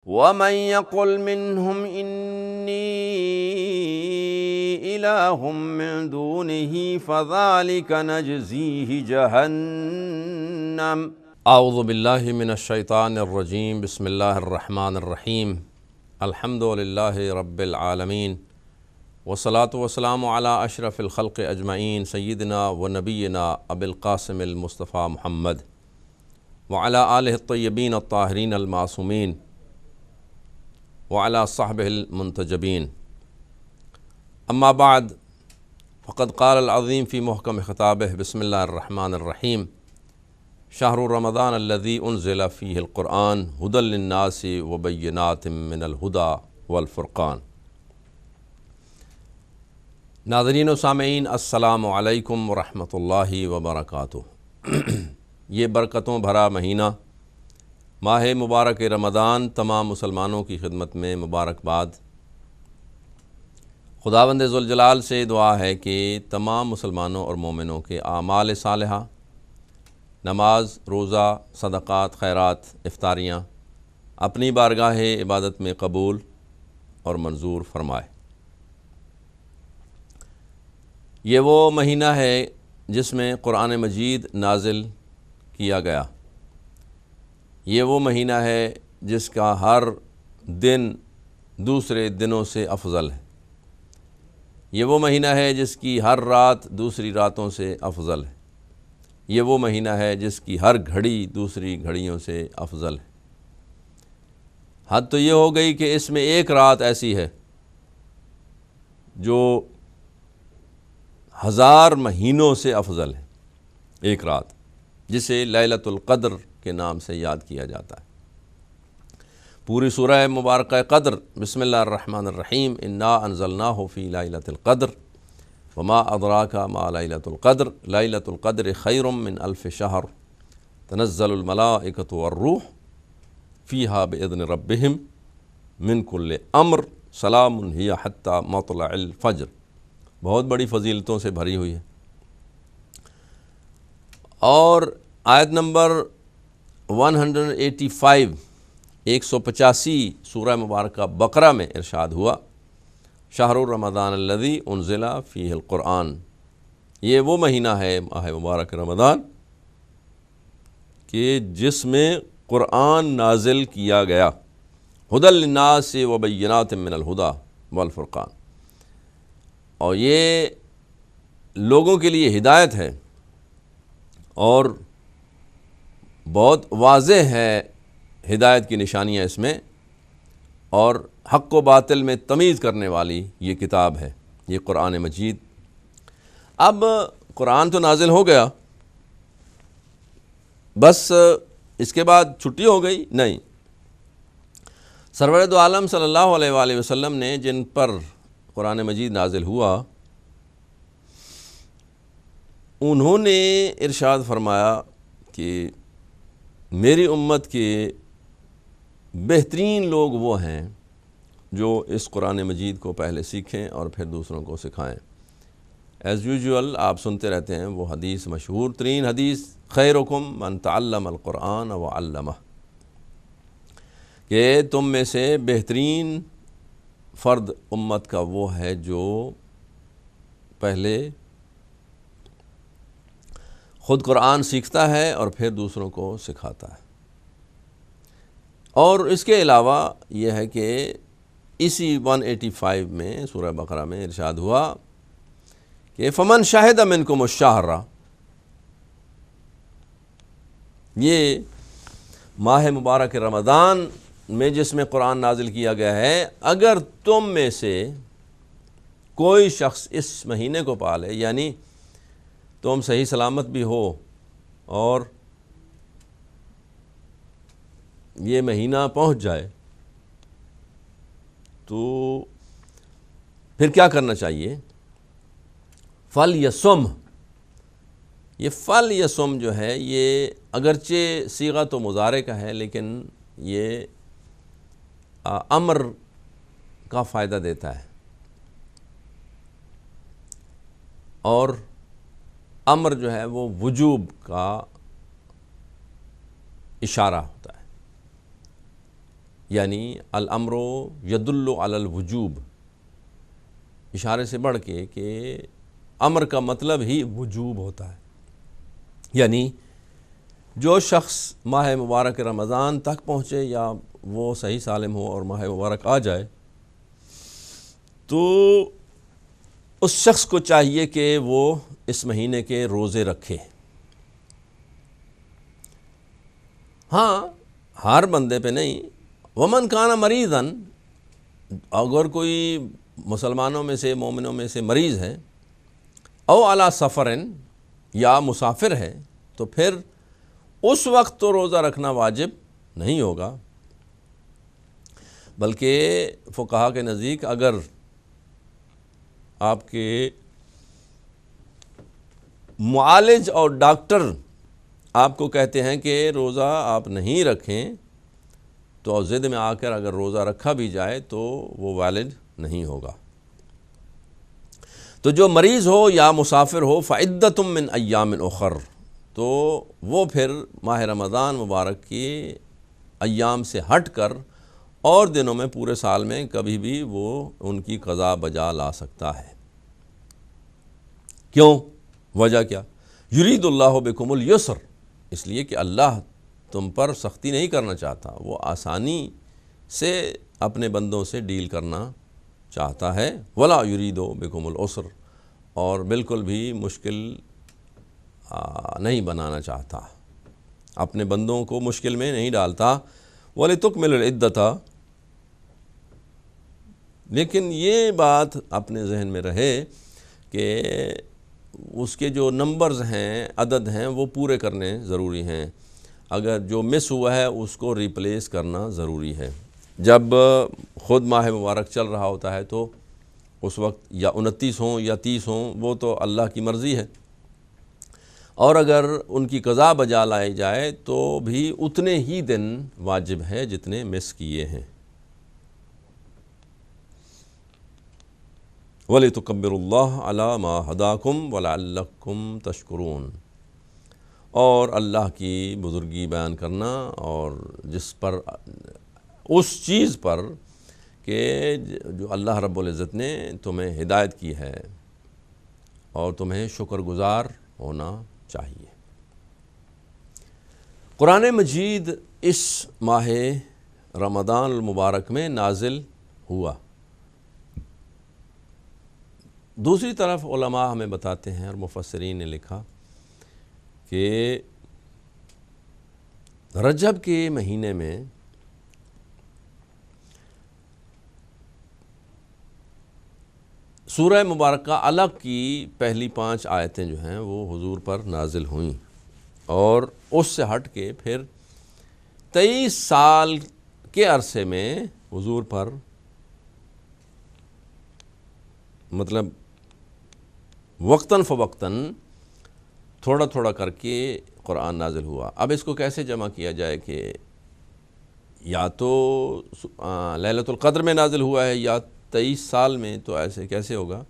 ومن يقل منهم إني إله من دونه فذلك نجزيه جهنم۔ اعوذ باللہ من الشیطان الرجیم، بسم اللہ الرحمن الرحیم، الحمد للہ رب العالمین، والصلاة والسلام علی اشرف الخلق اجمعین، سیدنا و نبینا ابی القاسم المصطفیٰ محمد وعلی آلہ الطیبین الطاہرین المعصومین وعلی صحبہ المنتجبین، اما بعد فقد قال العظیم فی محکم خطابہ، بسم اللہ الرحمن الرحیم، شہر رمضان الذی انزل فیہ القرآن ھدی للناس وبینات من الھدی والفرقان۔ ناظرین و سامعین، السلام علیکم ورحمۃ اللہ وبرکاتہ۔ یہ برکتوں بھرا مہینہ ماہ مبارک رمضان تمام مسلمانوں کی خدمت میں مبارکباد۔ خداوند ذوالجلال سے دعا ہے کہ تمام مسلمانوں اور مومنوں کے اعمال صالحہ، نماز، روزہ، صدقات، خیرات، افطاریاں اپنی بارگاہ عبادت میں قبول اور منظور فرمائے۔ یہ وہ مہینہ ہے جس میں قرآن مجید نازل کیا گیا۔ یہ وہ مہینہ ہے جس کا ہر دن دوسرے دنوں سے افضل ہے۔ یہ وہ مہینہ ہے جس کی ہر رات دوسری راتوں سے افضل ہے۔ یہ وہ مہینہ ہے جس کی ہر گھڑی دوسری گھڑیوں سے افضل ہے۔ حد تو یہ ہو گئی کہ اس میں ایک رات ایسی ہے جو 1000 مہینوں سے افضل ہے، ایک رات جسے لیلۃ القدر کے نام سے یاد کیا جاتا ہے۔ پوری سورہ مبارکہ قدر، بسم اللہ الرحمن الرحیم، انا انزلناہ فی لیلۃ القدر وما ادراک ما لیلۃ القدر، لیلۃ القدر خیر من الف شہر، تنزل الملائکۃ والروح فیہا باذن ربہم من کل امر، سلام ہی حتی مطلع الفجر۔ بہت بڑی فضیلتوں سے بھری ہوئی ہے۔ اور آیت نمبر 185 185 سورہ مبارکہ بقرہ میں ارشاد ہوا، شہر رمضان الذی انزل فیہ القرآن، یہ وہ مہینہ ہے ماہ مبارک رمضان کہ جس میں قرآن نازل کیا گیا، ھدی للناس وبینات من الھدی والفرقان، اور یہ لوگوں کے لیے ہدایت ہے اور بہت واضح ہے ہدایت کی نشانیاں اس میں، اور حق و باطل میں تمیز کرنے والی یہ کتاب ہے، یہ قرآن مجید۔ اب قرآن تو نازل ہو گیا، بس اس کے بعد چھٹی ہو گئی؟ نہیں، سرور دو عالم صلی اللہ علیہ وآلہ وسلم نے جن پر قرآن مجید نازل ہوا، انہوں نے ارشاد فرمایا کہ میری امت کے بہترین لوگ وہ ہیں جو اس قرآن مجید کو پہلے سیکھیں اور پھر دوسروں کو سکھائیں۔ ایز یوزول آپ سنتے رہتے ہیں وہ حدیث، مشہور ترین حدیث، خیرکم من تعلم القرآن وعلمہ، کہ تم میں سے بہترین فرد امت کا وہ ہے جو پہلے خود قرآن سیکھتا ہے اور پھر دوسروں کو سکھاتا ہے۔ اور اس کے علاوہ یہ ہے کہ اسی 185 میں سورہ بقرہ میں ارشاد ہوا کہ فمن شہد منکم الشہر، یہ ماہ مبارک رمضان میں جس میں قرآن نازل کیا گیا ہے، اگر تم میں سے کوئی شخص اس مہینے کو پالے، یعنی تم صحیح سلامت بھی ہو اور یہ مہینہ پہنچ جائے، تو پھر کیا کرنا چاہیے؟ فَلْيَصُمْ، یہ فَلْيَصُمْ جو ہے یہ اگرچہ صیغہ تو مضارع کا ہے، لیکن یہ امر کا فائدہ دیتا ہے، اور امر جو ہے وہ وجوب کا اشارہ ہوتا ہے۔ یعنی الامر یدل علی الوجوب، اشارے سے بڑھ کے کہ امر کا مطلب ہی وجوب ہوتا ہے، یعنی جو شخص ماہ مبارک رمضان تک پہنچے یا وہ صحیح سالم ہو اور ماہ مبارک آ جائے تو اس شخص کو چاہیے کہ وہ اس مہینے کے روزے رکھے۔ ہاں، ہر بندے پہ نہیں۔ ومن کان مریضا، اگر کوئی مسلمانوں میں سے مومنوں میں سے مریض ہے، او علی سفرن، یا مسافر ہے، تو پھر اس وقت تو روزہ رکھنا واجب نہیں ہوگا، بلکہ فقہا کے نزدیک اگر آپ کے معالج اور ڈاکٹر آپ کو کہتے ہیں کہ روزہ آپ نہیں رکھیں، تو ضد میں آ کر اگر روزہ رکھا بھی جائے تو وہ ویلڈ نہیں ہوگا۔ تو جو مریض ہو یا مسافر ہو فعدۃ من ایام اخر، تو وہ پھر ماہ رمضان مبارک کے ایام سے ہٹ کر اور دنوں میں پورے سال میں کبھی بھی وہ ان کی قضا بجا لا سکتا ہے۔ کیوں؟ وجہ کیا؟ یرید اللہ بکم الیسر، اس لیے کہ اللہ تم پر سختی نہیں کرنا چاہتا، وہ آسانی سے اپنے بندوں سے ڈیل کرنا چاہتا ہے۔ ولا یرید بکم العسر، اور بالکل بھی مشکل نہیں بنانا چاہتا، اپنے بندوں کو مشکل میں نہیں ڈالتا۔ وَلِتُكْمِلُ الْعِدَّةَ، لیکن یہ بات اپنے ذہن میں رہے کہ اس کے جو نمبرز ہیں، عدد ہیں، وہ پورے کرنے ضروری ہیں، اگر جو مس ہوا ہے اس کو ریپلیس کرنا ضروری ہے۔ جب خود ماہ مبارک چل رہا ہوتا ہے تو اس وقت یا 29 ہوں یا 30 ہوں، وہ تو اللہ کی مرضی ہے، اور اگر ان کی قضا بجا لائی جائے تو بھی اتنے ہی دن واجب ہے جتنے مس کیے ہیں۔ وَلِتُكَبِّرُوا اللَّهَ عَلَى مَا هَدَاكُمْ وَلَعَلَّكُمْ تَشْكُرُونَ، اور اللہ کی بزرگی بیان کرنا، اور جس پر اس چیز پر کہ جو اللہ رب العزت نے تمہیں ہدایت کی ہے، اور تمہیں شکر گزار ہونا چاہیے۔ قرآن مجید اس ماہ رمضان المبارک میں نازل ہوا۔ دوسری طرف علماء ہمیں بتاتے ہیں اور مفسرین نے لکھا کہ رجب کے مہینے میں سورہ مبارکہ علق کی پہلی 5 آیتیں جو ہیں وہ حضور پر نازل ہوئیں، اور اس سے ہٹ کے پھر 23 سال کے عرصے میں حضور پر مطلب وقتاً فوقتاً تھوڑا تھوڑا کر کے قرآن نازل ہوا۔ اب اس کو کیسے جمع کیا جائے کہ یا تو لیلۃ القدر میں نازل ہوا ہے یا 23 سال میں، تو ایسے کیسے ہوگا؟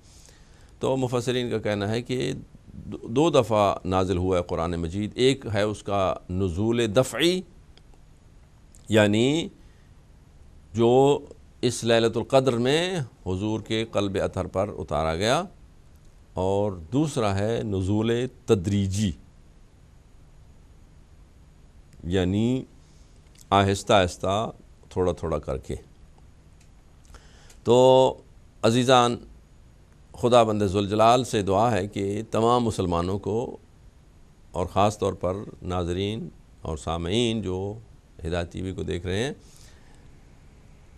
تو مفسرین کا کہنا ہے کہ 2 دفعہ نازل ہوا ہے قرآن مجید۔ ایک ہے اس کا نزول دفعی، یعنی جو اس لیلۃ القدر میں حضور کے قلب اطہر پر اتارا گیا، اور دوسرا ہے نزول تدریجی، یعنی آہستہ آہستہ تھوڑا تھوڑا کر کے۔ تو عزیزان، خدا بند ذوالجلال سے دعا ہے کہ تمام مسلمانوں کو، اور خاص طور پر ناظرین اور سامعین جو ہدایت ٹی وی کو دیکھ رہے ہیں،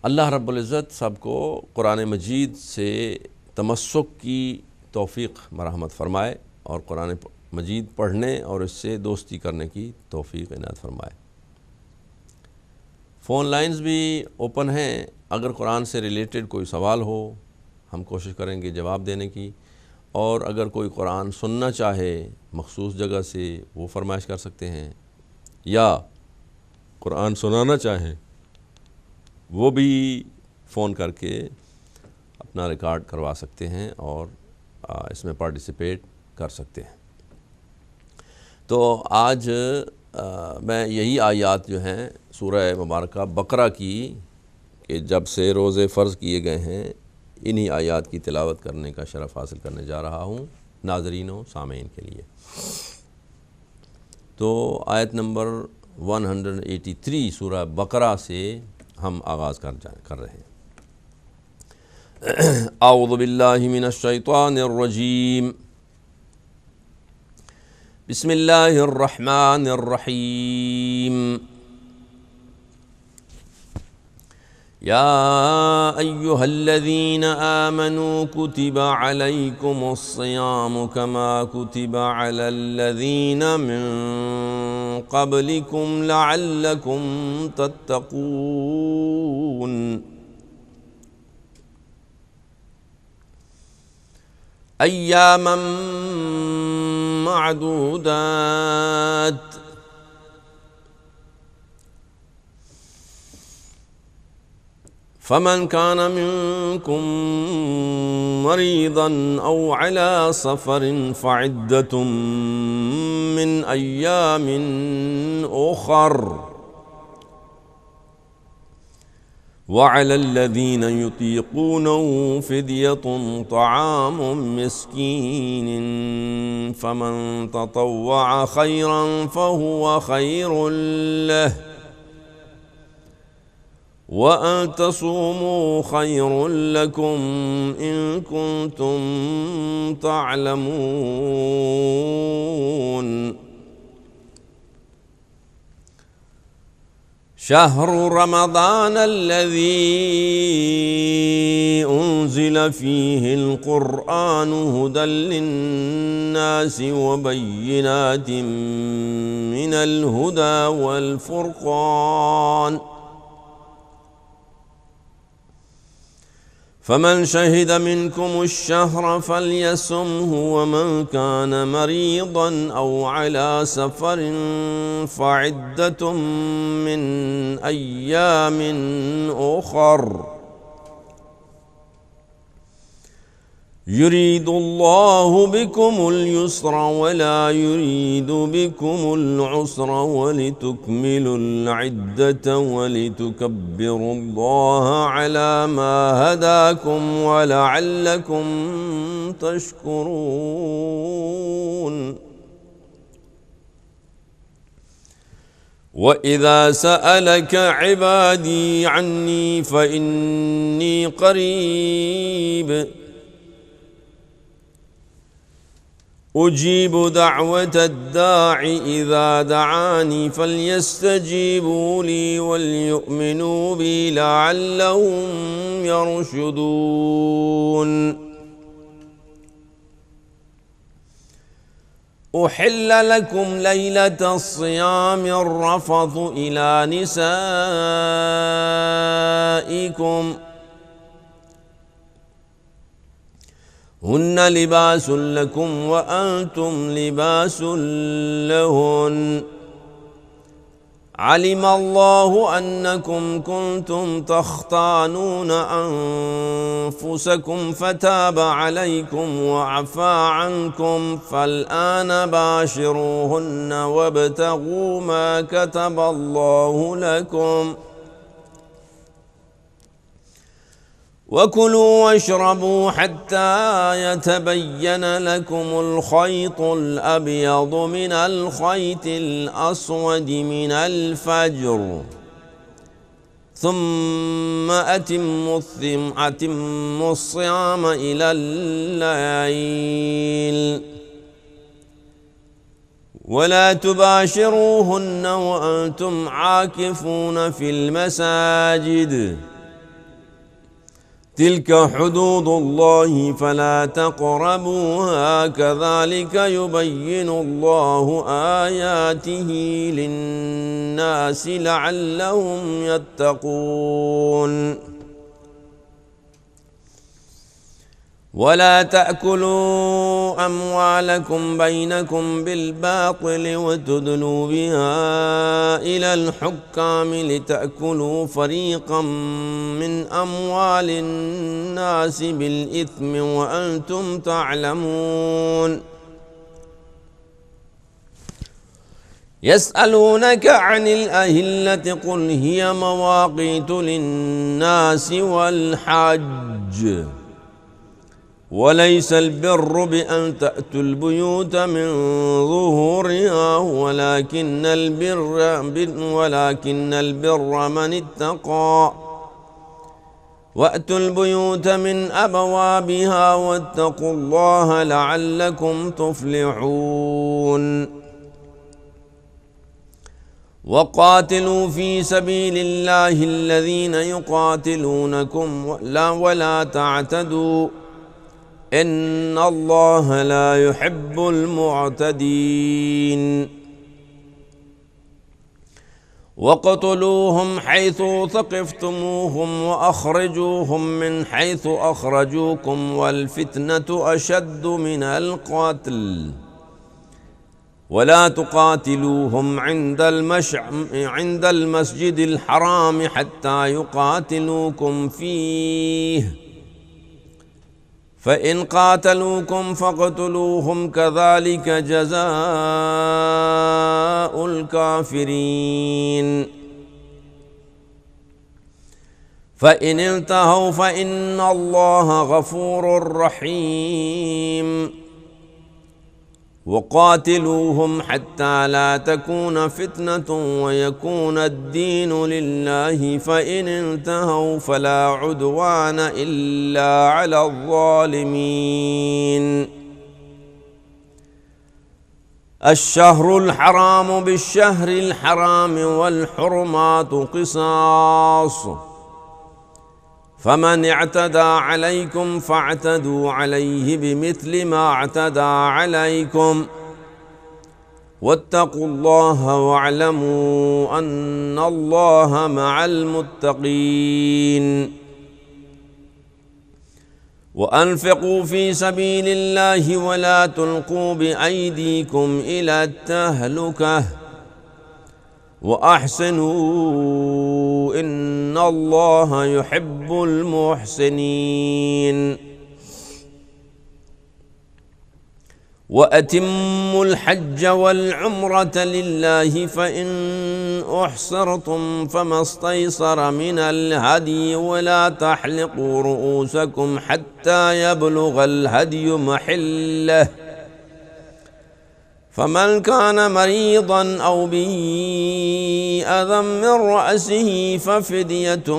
اللہ رب العزت سب کو قرآن مجید سے تمسک کی توفیق مرحمت فرمائے، اور قرآن مجید پڑھنے اور اس سے دوستی کرنے کی توفیق عنایت فرمائے۔ فون لائنز بھی اوپن ہیں، اگر قرآن سے ریلیٹڈ کوئی سوال ہو ہم کوشش کریں گے جواب دینے کی، اور اگر کوئی قرآن سننا چاہے مخصوص جگہ سے وہ فرمائش کر سکتے ہیں، یا قرآن سنانا چاہیں وہ بھی فون کر کے اپنا ریکارڈ کروا سکتے ہیں اور اس میں پارٹیسپیٹ کر سکتے ہیں۔ تو آج میں یہی آیات جو ہیں سورہ مبارکہ بقرہ کی کہ جب سے روزے فرض کیے گئے ہیں انہی آیات کی تلاوت کرنے کا شرف حاصل کرنے جا رہا ہوں ناظرین و سامعین کے لیے۔ تو آیت نمبر 183 سورہ بقرہ سے ہم آغاز کر رہے ہیں۔ اعوذ باللہ من الشیطان الرجیم، بسم اللہ الرحمن الرحیم، یا ایہا الذین آمنوا کتب علیکم الصیام کما کتب علی الذین من قبلکم لعلکم تتقون۔ ایاما معدودات، فمن كان منكم مريضا أو على سفر فعدة من أيام أخر، وعلى الذين يطيقونه فدية طعام مسكين، فمن تطوع خيرا فهو خير له، وأن تصوموا خير لكم إن كنتم تعلمون۔ شهر رمضان الذي أنزل فيه القرآن هدى للناس وبينات من الهدى والفرقان، فمن شهد منكم الشهر فليصمه، ومن كان مريضا أو على سفر فعدة من أيام أخر، يريد الله بكم اليسر ولا يريد بكم العسر، ولتكملوا العدة ولتكبروا الله على ما هداكم ولعلكم تشكرون۔ وَإِذَا سَأَلَكَ عِبَادِي عَنِّي فَإِنِّي قَرِيبٌ أجيب دعوة الداع إذا دعاني، فليستجيبوا لي وليؤمنوا بي لعلهم يرشدون۔ أحل لكم ليلة الصيام الرفث إلى نسائكم، هن لباس لكم وأنتم لباس لهن، علم الله أنكم كنتم تختانون أنفسكم فتاب عليكم وعفى عنكم، فالآن باشروهن وابتغوا ما كتب الله لكم، وكلوا واشربوا حتى يتبين لكم الخيط الأبيض من الخيط الأسود من الفجر، ثم أتموا الصيام إلى الليل، ولا تباشروهن وأنتم عاكفون في المساجد، تلك حدود الله فلا تقربوها، كذلك يبين الله آياته للناس لعلهم يتقون۔ ولا تأكلوا أموالكم بينكم بالباطل وتدلوا بها إلى الحكام لتأكلوا فريقا من أموال الناس بالإثم وأنتم تعلمون۔ يسألونك عن الأهلة قل هي مواقيت للناس والحج وليس البر بأن تأتوا البيوت من ظهورها ولكن البر من اتقى وأتوا البيوت من أبوابها واتقوا الله لعلكم تفلحون وقاتلوا في سبيل الله الذين يقاتلونكم ولا تعتدوا إن الله لا يحب المعتدين وقتلوهم حيث ثقفتموهم وأخرجوهم من حيث أخرجوكم والفتنة أشد من القتل ولا تقاتلوهم عند المسجد الحرام حتى يقاتلوكم فيه فإن قاتلوكم فاقتلوهم كذلك جزاء الكافرين فإن انتهوا فإن الله غفور رحيم وقاتلوهم حتى لا تكون فتنة ويكون الدين لله فإن انتهوا فلا عدوان إلا على الظالمين الشهر الحرام بالشهر الحرام والحرمات قصاص فمن اعتدى عليكم فاعتدوا عليه بمثل ما اعتدى عليكم واتقوا الله واعلموا أن الله مع المتقين وأنفقوا في سبيل الله ولا تلقوا بأيديكم إلى التهلكة وأحسنوا إن الله يحب المحسنين وأتموا الحج والعمرة لله فإن أحصرتم فما استيسر من الهدي ولا تحلقوا رؤوسكم حتى يبلغ الهدي محله فمن كان مريضا أو به أذى من رأسه ففدية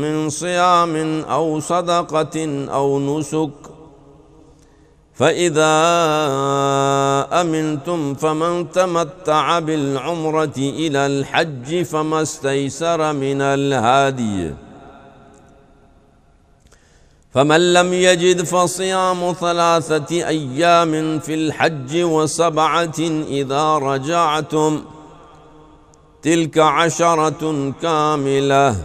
من صيام أو صدقة أو نسك فإذا أمنتم فمن تمتع بالعمرة إلى الحج فما استيسر من الهدي فمن لم يجد فصيام 3 أيام في الحج و7 إذا رجعتم تلك 10 كاملة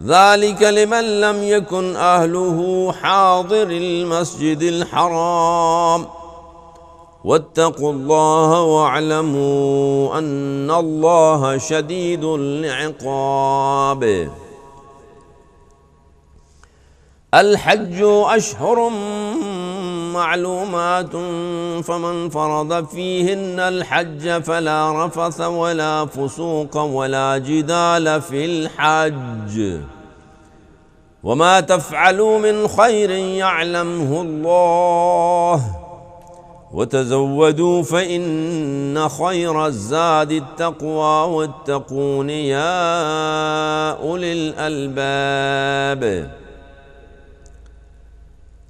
ذلك لمن لم يكن أهله حاضر المسجد الحرام واتقوا الله واعلموا أن الله شديد العقاب الحج أشهر معلومات فمن فرض فيهن الحج فلا رفث ولا فسوق ولا جدال في الحج وما تفعلوا من خير يعلمه الله وتزودوا فإن خير الزاد التقوى واتقون يا أولي الألباب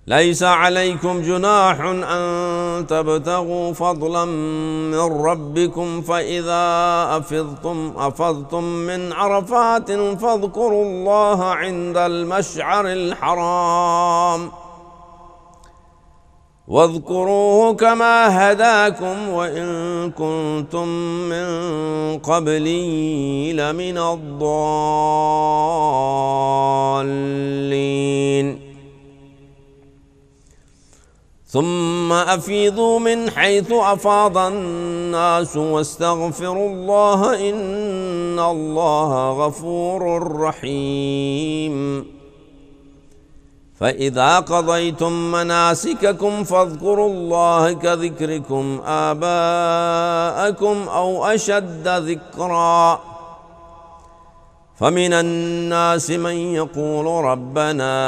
ليس عليكم جناح أن تبتغوا فضلا من ربكم فإذا أفضتم من عرفات فاذكروا الله عند المشعر الحرام واذكروه كما هداكم وإن كنتم من قبله لمن الضالين ثم أفيضوا من حيث أفاض الناس واستغفروا الله إن الله غفور رحيم فَإِذَا قَضَيْتُم مَّنَاسِكَكُمْ فَاذْكُرُوا اللَّهَ كَذِكْرِكُمْ آبَاءَكُمْ أَوْ أَشَدَّ ذِكْرًا فَمِنَ النَّاسِ مَن يَقُولُ رَبَّنَا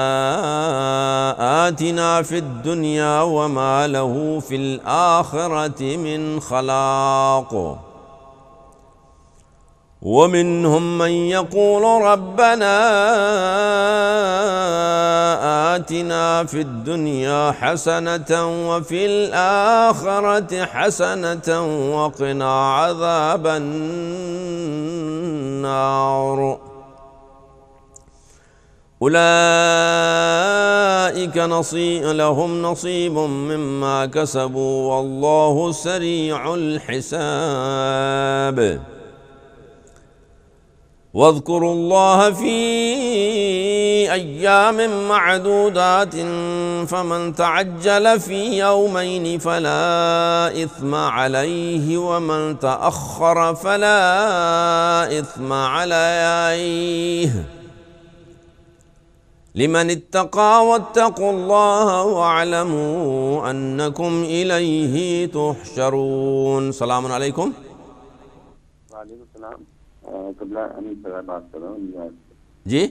آتِنَا فِي الدُّنْيَا وَمَا لَهُ فِي الْآخِرَةِ مِنْ خَلَاقٍ وَمِنْهُمْ مَن يَقُولُ رَبَّنَا آتِنَا فِي الدُّنْيَا حَسَنَةً وَفِي الْآخِرَةِ حَسَنَةً وَقِنَا عَذَابَ النَّارِ أُولَئِكَ لَهُمْ نَصِيبٌ مِّمَّا كَسَبُوا وَاللَّهُ سَرِيعُ الْحِسَابِ وَاذْكُرُوا اللَّهَ فِي أَيَّامٍ مَّعْدُودَاتٍ فَمَن تَعَجَّلَ فِي يَوْمَيْنِ فَلَا إِثْمَ عَلَيْهِ وَمَن تَأَخَّرَ فَلَا إِثْمَ عَلَيْهِ لِمَنِ اتَّقَىٰ وَاتَّقُوا اللَّهَ وَاعْلَمُوا أَنَّكُمْ إِلَيْهِ تُحْشَرُونَ۔ السلام علیکم۔ وعلیکم السلام۔ قبلہ امیر فضل بات کر رہا ہوں نیو یارک سے۔ جی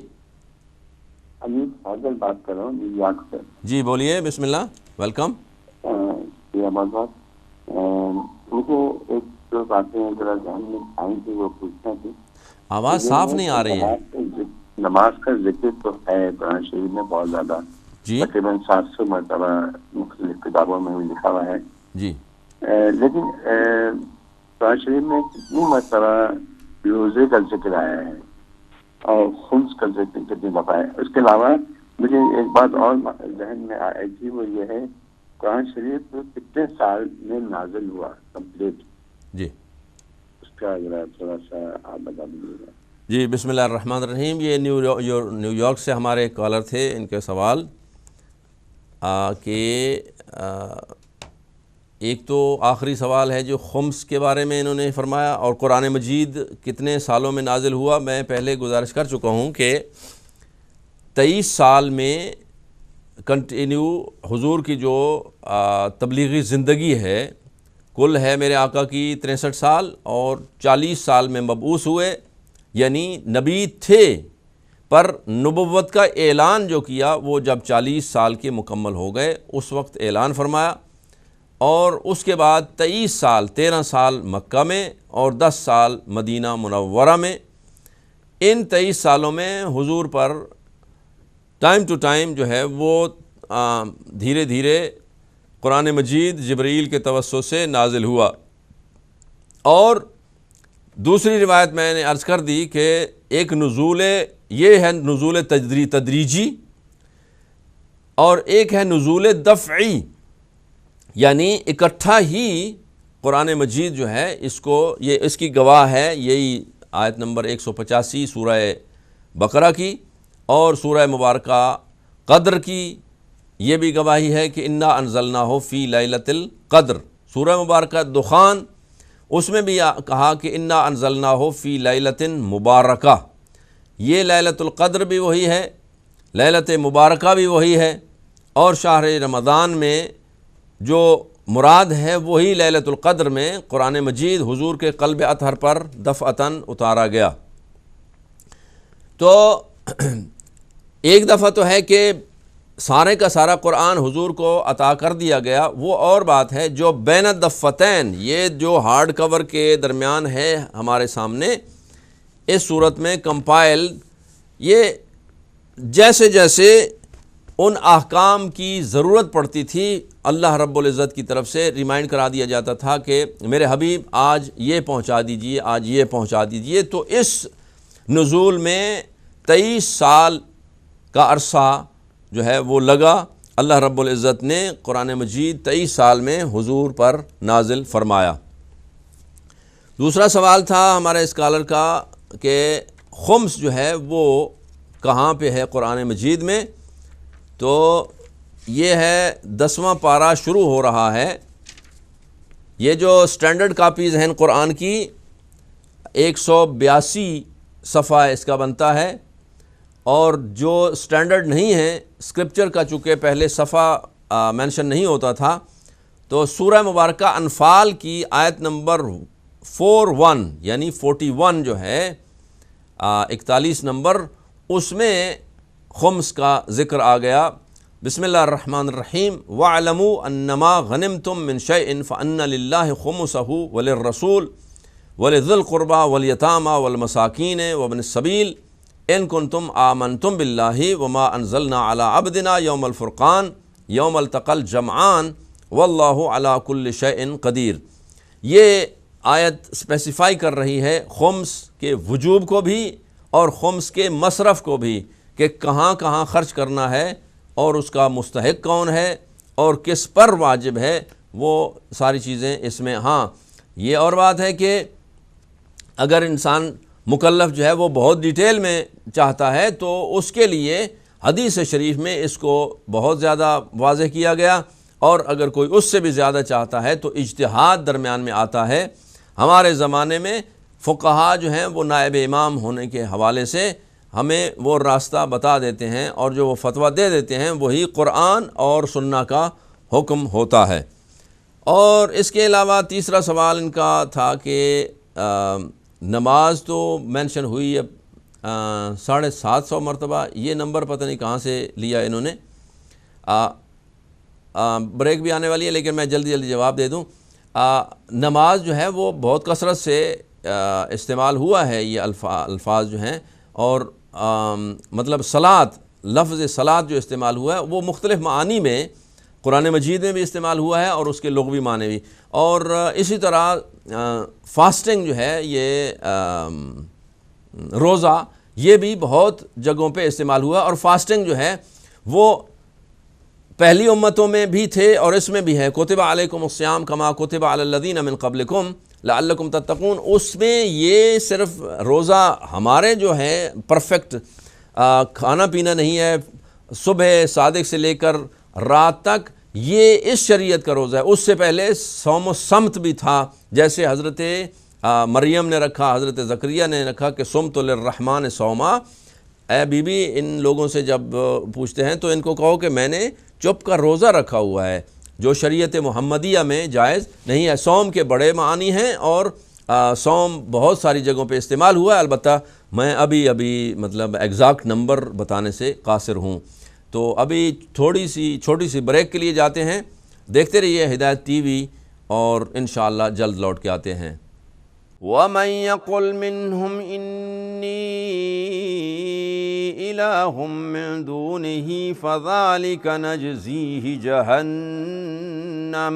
امیر فضل بات کر رہا ہوں نیو یارک سے۔ جی بولیے، بسم اللہ، ویلکم۔ بہت مجھے ایک دو باتیں ذرا ذہن میں آئی تھی، وہ پوچھنا تھی۔ آواز صاف نہیں آ رہی ہے۔ نماز کا ذکر تو ہے قرآن شریف میں بہت زیادہ، جی تقریباً 700 مرتبہ مختلف کتابوں میں بھی لکھا ہوا ہے، جی لیکن قرآن شریف میں کتنی مرتبہ روزے کا ذکر آیا ہے اور خمس کا ذکر کتنی دفعہ ہے؟ اس کے علاوہ مجھے ایک بات اور ذہن میں آئی تھی، وہ یہ ہے قرآن شریف کتنے سال میں نازل ہوا کمپلیٹ؟ جی اس کا ذرا تھوڑا سا آپ بتا دیجیے گا۔ جی بسم اللہ الرحمن الرحیم۔ یہ نیو یارک سے ہمارے ایک کالر تھے، ان کے سوال کہ ایک تو آخری سوال ہے جو خمس کے بارے میں انہوں نے فرمایا، اور قرآن مجید کتنے سالوں میں نازل ہوا۔ میں پہلے گزارش کر چکا ہوں کہ 23 سال میں کنٹینیو حضور کی جو تبلیغی زندگی ہے کل ہے میرے آقا کی 63 سال، اور 40 سال میں مبعوث ہوئے، یعنی نبی تھے پر نبوت کا اعلان جو کیا وہ جب 40 سال کے مکمل ہو گئے اس وقت اعلان فرمایا، اور اس کے بعد 23 سال 13 سال مکہ میں اور 10 سال مدینہ منورہ میں۔ ان 23 سالوں میں حضور پر ٹائم ٹو ٹائم جو ہے وہ دھیرے دھیرے قرآن مجید جبرائیل کے توسط سے نازل ہوا۔ اور دوسری روایت میں نے عرض کر دی کہ ایک نزول یہ ہے نزول تدریجی، اور ایک ہے نزول دفعی، یعنی اکٹھا ہی قرآن مجید جو ہے اس کی گواہ ہے یہی آیت نمبر 185 سورہ بقرہ کی، اور سورہ مبارکہ قدر کی یہ بھی گواہی ہے کہ انا انزلناہ فی لیلۃ القدر۔ سورہ مبارکہ دخان اس میں بھی کہا کہ انا انزلناہ فی لیلۃ مبارکہ، یہ لیلۃ القدر بھی وہی ہے، لیلۃ مبارکہ بھی وہی ہے، اور شہر رمضان میں جو مراد ہے وہی لیلۃ القدر میں قرآن مجید حضور کے قلب اطہر پر دفعتاً اتارا گیا۔ تو ایک دفعہ تو ہے کہ سارے کا سارا قرآن حضور کو عطا کر دیا گیا، وہ اور بات ہے جو بین الدفتین، یہ جو ہارڈ کور کے درمیان ہے ہمارے سامنے اس صورت میں کمپائل، یہ جیسے جیسے ان احکام کی ضرورت پڑتی تھی اللہ رب العزت کی طرف سے ریمائنڈ کرا دیا جاتا تھا کہ میرے حبیب آج یہ پہنچا دیجئے، آج یہ پہنچا دیجئے۔ تو اس نزول میں 23 سال کا عرصہ جو ہے وہ لگا، اللہ رب العزت نے قرآن مجید 23 سال میں حضور پر نازل فرمایا۔ دوسرا سوال تھا ہمارے اسکالر کا کہ خمس جو ہے وہ کہاں پہ ہے قرآن مجید میں، تو یہ ہے 10واں پارہ شروع ہو رہا ہے۔ یہ جو سٹینڈرڈ کاپیز ہیں قرآن کی 182 صفحہ اس کا بنتا ہے، اور جو سٹینڈرڈ نہیں ہے اسکرپچر کا، چونکہ پہلے صفحہ مینشن نہیں ہوتا تھا، تو سورہ مبارکہ انفال کی آیت نمبر 41 یعنی 41 جو ہے 41 نمبر، اس میں خمس کا ذکر آ گیا۔ بسم اللہ الرحمن الرحیم وَاعْلَمُوا أَنَّمَا غَنِمْتُم مِّن شَيْءٍ فَأَنَّ لِلَّهِ خُمُسَهُ وَلِلرَّسُولِ وَلِذِي الْقُرْبَى وَالْيَتَامَى وَالْمَسَاكِينِ وَابْنِ السَّبِيلِ إِن كُنتُمْ آمَنتُم بِاللَّهِ وَمَا أَنزَلْنَا عَلَىٰ عَبْدِنَا يَوْمَ الْفُرْقَانِ يَوْمَ الْتَقَى الْجَمْعَانِ وَاللَّهُ عَلَىٰ كُلِّ شَيْءٍ قَدِيرٌ۔ یہ آیت اسپیسیفائی کر رہی ہے خمس کے وجوب کو بھی اور خمس کے مصرف کو بھی، کہ کہاں کہاں خرچ کرنا ہے اور اس کا مستحق کون ہے اور کس پر واجب ہے، وہ ساری چیزیں اس میں۔ ہاں یہ اور بات ہے کہ اگر انسان مکلف جو ہے وہ بہت ڈیٹیل میں چاہتا ہے تو اس کے لیے حدیث شریف میں اس کو بہت زیادہ واضح کیا گیا، اور اگر کوئی اس سے بھی زیادہ چاہتا ہے تو اجتہاد درمیان میں آتا ہے۔ ہمارے زمانے میں فقہا جو ہیں وہ نائب امام ہونے کے حوالے سے ہمیں وہ راستہ بتا دیتے ہیں، اور جو وہ فتویٰ دے دیتے ہیں وہی قرآن اور سنہ کا حکم ہوتا ہے۔ اور اس کے علاوہ تیسرا سوال ان کا تھا کہ نماز تو مینشن ہوئی اب 750 مرتبہ، یہ نمبر پتہ نہیں کہاں سے لیا انہوں نے۔ بریک بھی آنے والی ہے لیکن میں جلدی جواب دے دوں۔ نماز جو ہے وہ بہت کثرت سے استعمال ہوا ہے، یہ الفاظ جو ہیں، اور مطلب صلاۃ، لفظ صلاۃ جو استعمال ہوا ہے وہ مختلف معانی میں قرآن مجید میں بھی استعمال ہوا ہے اور اس کے لغوی معنی بھی، اور اسی طرح فاسٹنگ جو ہے، یہ روزہ، یہ بھی بہت جگہوں پہ استعمال ہوا، اور فاسٹنگ جو ہے وہ پہلی امتوں میں بھی تھے اور اس میں بھی ہے۔ کتب علیکم الصیام کما کتب علی الذین من قبلکم لعلکم تتقون، اس میں یہ صرف روزہ ہمارے جو ہے پرفیکٹ کھانا پینا نہیں ہے، صبح صادق سے لے کر رات تک، یہ اس شریعت کا روزہ ہے۔ اس سے پہلے صوم و صمت بھی تھا، جیسے حضرت مریم نے رکھا، حضرت زکریا نے رکھا کہ صمت للرحمن صوما۔ اے بی بی، ان لوگوں سے جب پوچھتے ہیں تو ان کو کہو کہ میں نے چپ کا روزہ رکھا ہوا ہے، جو شریعت محمدیہ میں جائز نہیں ہے۔ صوم کے بڑے معنی ہیں اور صوم بہت ساری جگہوں پہ استعمال ہوا ہے، البتہ میں ابھی مطلب ایگزیکٹ نمبر بتانے سے قاصر ہوں۔ تو ابھی چھوٹی سی بریک کے لیے جاتے ہیں، دیکھتے رہیے ہدایت ٹی وی، اور انشاءاللہ جلد لوٹ کے آتے ہیں۔ وَمَن يَقُلْ مِنْهُمْ إِنِّي إِلَٰهٌ مِّن دُونِهِ فَذَلِكَ نَجْزِيهِ جَهَنَّمَ